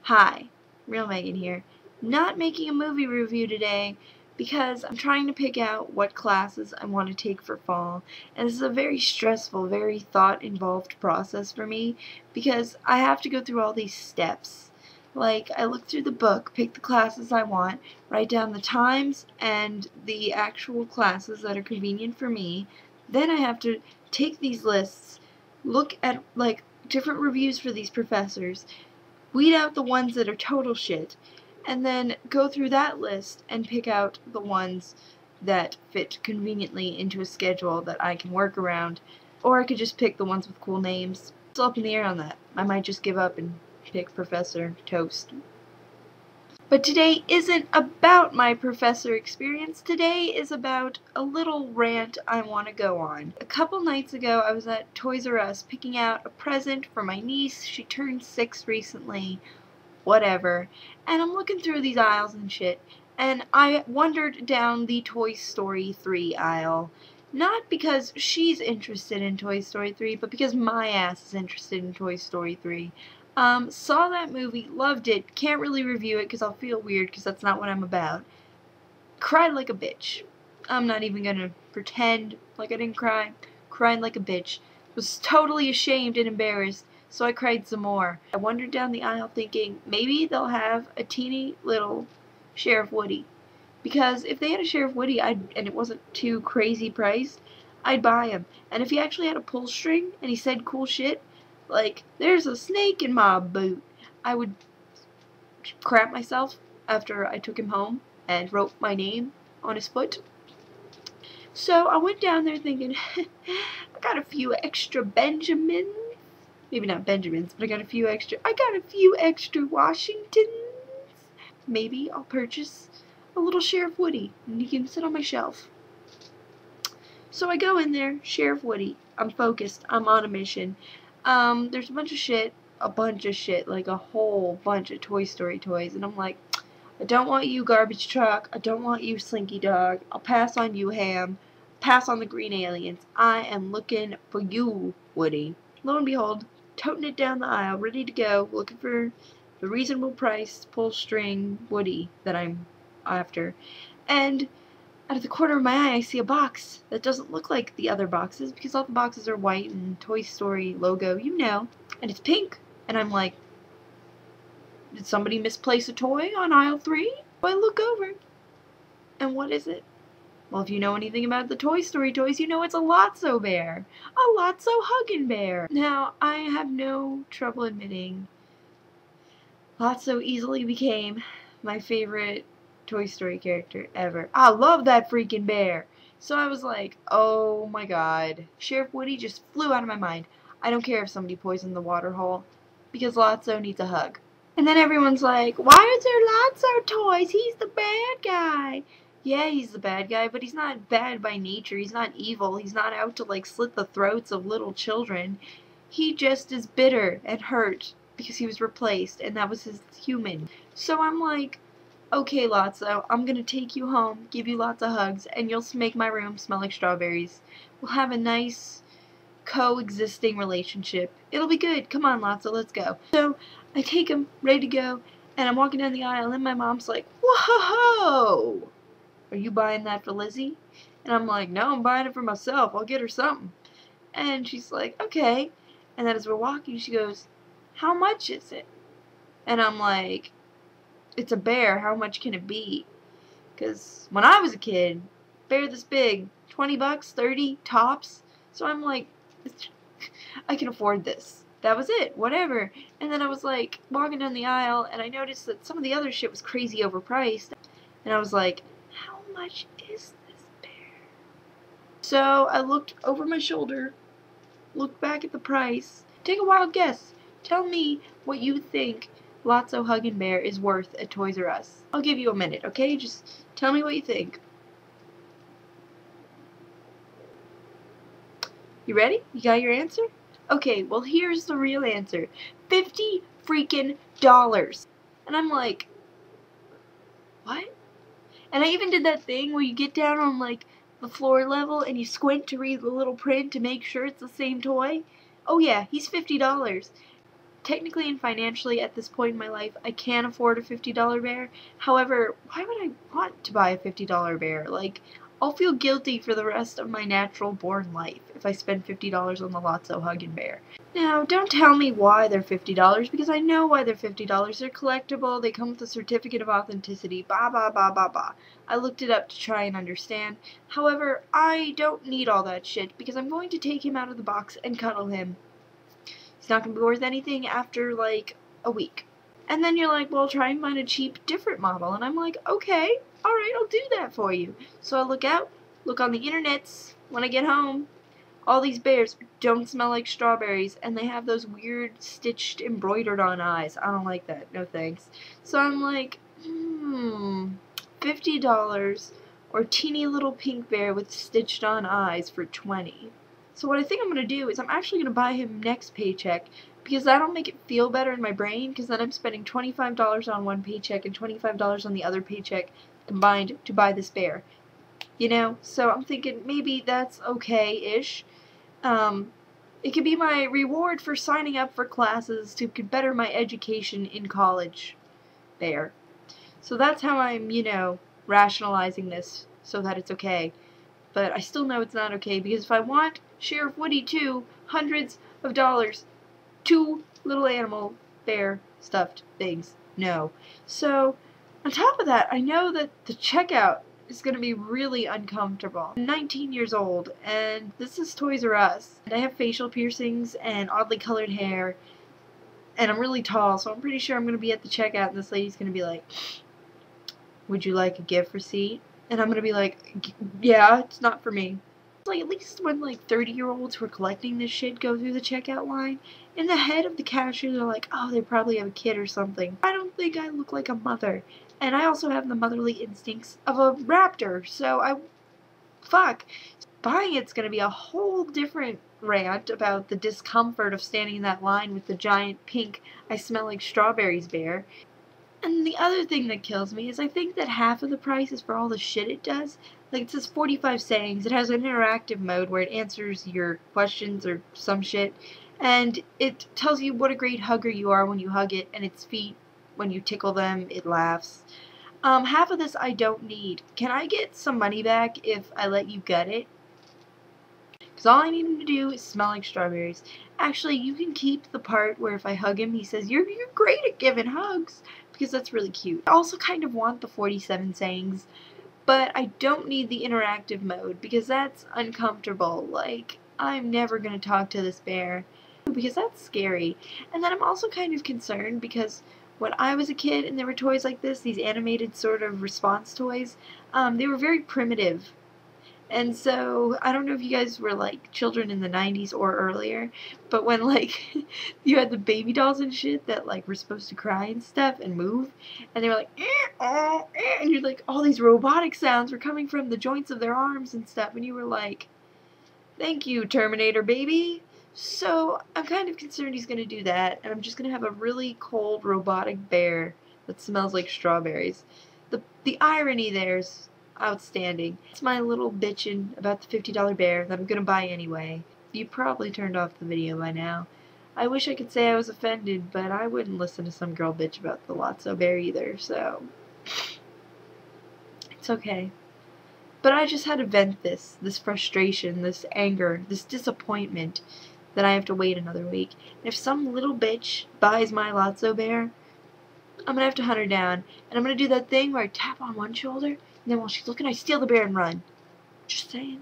Hi, Real Megan here. Not making a movie review today because I'm trying to pick out what classes I want to take for fall, and this is a very stressful, very thought-involved process for me because I have to go through all these steps. Like, I look through the book, pick the classes I want, write down the times and the actual classes that are convenient for me. Then I have to take these lists, look at, like, different reviews for these professors, weed out the ones that are total shit, and then go through that list and pick out the ones that fit conveniently into a schedule that I can work around. Or I could just pick the ones with cool names. Still up in the air on that. I might just give up and pick Professor Toast. But today isn't about my professor experience. Today is about a little rant I want to go on. A couple nights ago, I was at Toys R Us picking out a present for my niece. She turned 6 recently. Whatever. And I'm looking through these aisles and shit, and I wandered down the Toy Story 3 aisle. Not because she's interested in Toy Story 3, but because my ass is interested in Toy Story 3. Saw that movie, loved it, can't really review it because I'll feel weird because that's not what I'm about. Cried like a bitch. I'm not even gonna pretend like I didn't cry. Cried like a bitch. Was totally ashamed and embarrassed, so I cried some more. I wandered down the aisle thinking maybe they'll have a teeny little Sheriff Woody. Because if they had a Sheriff Woody and it wasn't too crazy priced, I'd buy him. And if he actually had a pull string and he said cool shit, like, there's a snake in my boot, I would crap myself after I took him home and wrote my name on his foot. So I went down there thinking, I got a few extra Benjamins. Maybe not Benjamins, but I got a few extra Washingtons. Maybe I'll purchase a little Sheriff Woody and he can sit on my shelf. So I go in there, Sheriff Woody. I'm focused. I'm on a mission. There's a bunch of shit, like a whole bunch of Toy Story toys, and I'm like, I don't want you, Garbage Truck. I don't want you, Slinky Dog. I'll pass on you, Ham. Pass on the green aliens. I am looking for you, Woody. Lo and behold, toting it down the aisle, ready to go, looking for the reasonable price pull string Woody that I'm after. And out of the corner of my eye, I see a box that doesn't look like the other boxes because all the boxes are white and Toy Story logo, you know, and it's pink. And I'm like, did somebody misplace a toy on aisle 3? I look over, and what is it? Well, if you know anything about the Toy Story toys, you know it's a Lotso bear. A Lotso huggin' bear. Now, I have no trouble admitting Lotso easily became my favorite Toy Story character ever. I love that freaking bear. So I was like, oh my god. Sheriff Woody just flew out of my mind. I don't care if somebody poisoned the water hole, because Lotso needs a hug. And then everyone's like, why is there Lotso toys? He's the bad guy. Yeah, he's the bad guy, but he's not bad by nature. He's not evil. He's not out to, like, slit the throats of little children. He just is bitter and hurt because he was replaced, and that was his human. So I'm like, okay, Lotso, I'm gonna take you home, give you lots of hugs, and you'll make my room smell like strawberries. We'll have a nice coexisting relationship. It'll be good. Come on, Lotso, let's go. So I take him, ready to go, and I'm walking down the aisle, and my mom's like, whoa! Are you buying that for Lizzie? And I'm like, no, I'm buying it for myself. I'll get her something. And she's like, okay. And then as we're walking, she goes, how much is it? And I'm like, it's a bear. How much can it be? Because when I was a kid, bear this big, 20 bucks, 30 tops. So I'm like, I can afford this. That was it, whatever. And then I was like, walking down the aisle, and I noticed that some of the other shit was crazy overpriced. And I was like, how much is this bear? So I looked over my shoulder, looked back at the price. Take a wild guess. Tell me what you think Lotso Huggin' Bear is worth at Toys R Us. I'll give you a minute, okay? Just tell me what you think. You ready? You got your answer? Okay, well here's the real answer. $50 freaking dollars. And I'm like, what? And I even did that thing where you get down on, like, the floor level and you squint to read the little print to make sure it's the same toy. Oh yeah, he's $50. technically and financially at this point in my life, I can afford a $50 bear. However, why would I want to buy a $50 bear? Like, I'll feel guilty for the rest of my natural born life if I spend $50 on the Lotso Huggin' Bear. Now, don't tell me why they're $50, because I know why they're $50. They're collectible, they come with a certificate of authenticity, bah bah bah bah bah. I looked it up to try and understand. However, I don't need all that shit, because I'm going to take him out of the box and cuddle him. He's not going to be worth anything after, like, a week. And then you're like, well, try and find a cheap, different model. And I'm like, okay, alright, I'll do that for you. So I look on the internets when I get home. All these bears don't smell like strawberries, and they have those weird stitched, embroidered on eyes. I don't like that. No thanks. So I'm like, $50 or teeny little pink bear with stitched on eyes for $20. So what I think I'm going to do is I'm actually going to buy him next paycheck, because that'll make it feel better in my brain, because then I'm spending $25 on one paycheck and $25 on the other paycheck combined to buy this bear. You know? So I'm thinking maybe that's okay-ish. It could be my reward for signing up for classes to better my education in college. There. So that's how I'm, you know, rationalizing this so that it's okay. But I still know it's not okay, because if I want Sheriff Woody too, hundreds of dollars, 2 little animal bear stuffed things. No. So, on top of that, I know that the checkout is going to be really uncomfortable. I'm 19 years old, and this is Toys R Us. And I have facial piercings and oddly colored hair, and I'm really tall, so I'm pretty sure I'm going to be at the checkout, and this lady's going to be like, would you like a gift receipt? And I'm going to be like, yeah, it's not for me. Like, at least when, like, 30-year-olds who are collecting this shit go through the checkout line, in the head of the cashier, they're like, oh, they probably have a kid or something. I don't think I look like a mother. And I also have the motherly instincts of a raptor, so fuck. Buying it's gonna be a whole different rant about the discomfort of standing in that line with the giant pink, I smell like strawberries bear. And the other thing that kills me is I think that half of the price is for all the shit it does. Like, it says 45 sayings. It has an interactive mode where it answers your questions or some shit. And it tells you what a great hugger you are when you hug it, and its feet, when you tickle them, it laughs. Half of this I don't need. Can I get some money back if I let you gut it? Because all I need him to do is smell like strawberries. Actually, you can keep the part where if I hug him, he says, you're great at giving hugs. Because that's really cute. I also kind of want the 47 sayings, but I don't need the interactive mode because that's uncomfortable. Like, I'm never going to talk to this bear because that's scary. And then I'm also kind of concerned because when I was a kid and there were toys like this, these animated sort of response toys, they were very primitive. And so, I don't know if you guys were, like, children in the 90s or earlier, but when, like, you had the baby dolls and shit that, like, were supposed to cry and stuff and move, and they were like, and you're like, all these robotic sounds were coming from the joints of their arms and stuff, and you were like, thank you, Terminator baby. So, I'm kind of concerned he's gonna do that, and I'm just gonna have a really cold robotic bear that smells like strawberries. The irony there's outstanding. It's my little bitchin' about the $50 bear that I'm gonna buy anyway. You probably turned off the video by now. I wish I could say I was offended, but I wouldn't listen to some girl bitch about the Lotso bear either, so it's okay. But I just had to vent this frustration, this anger, this disappointment that I have to wait another week. And if some little bitch buys my Lotso bear, I'm gonna have to hunt her down, and I'm gonna do that thing where I tap on one shoulder, and then while she's looking, I steal the bear and run. Just saying.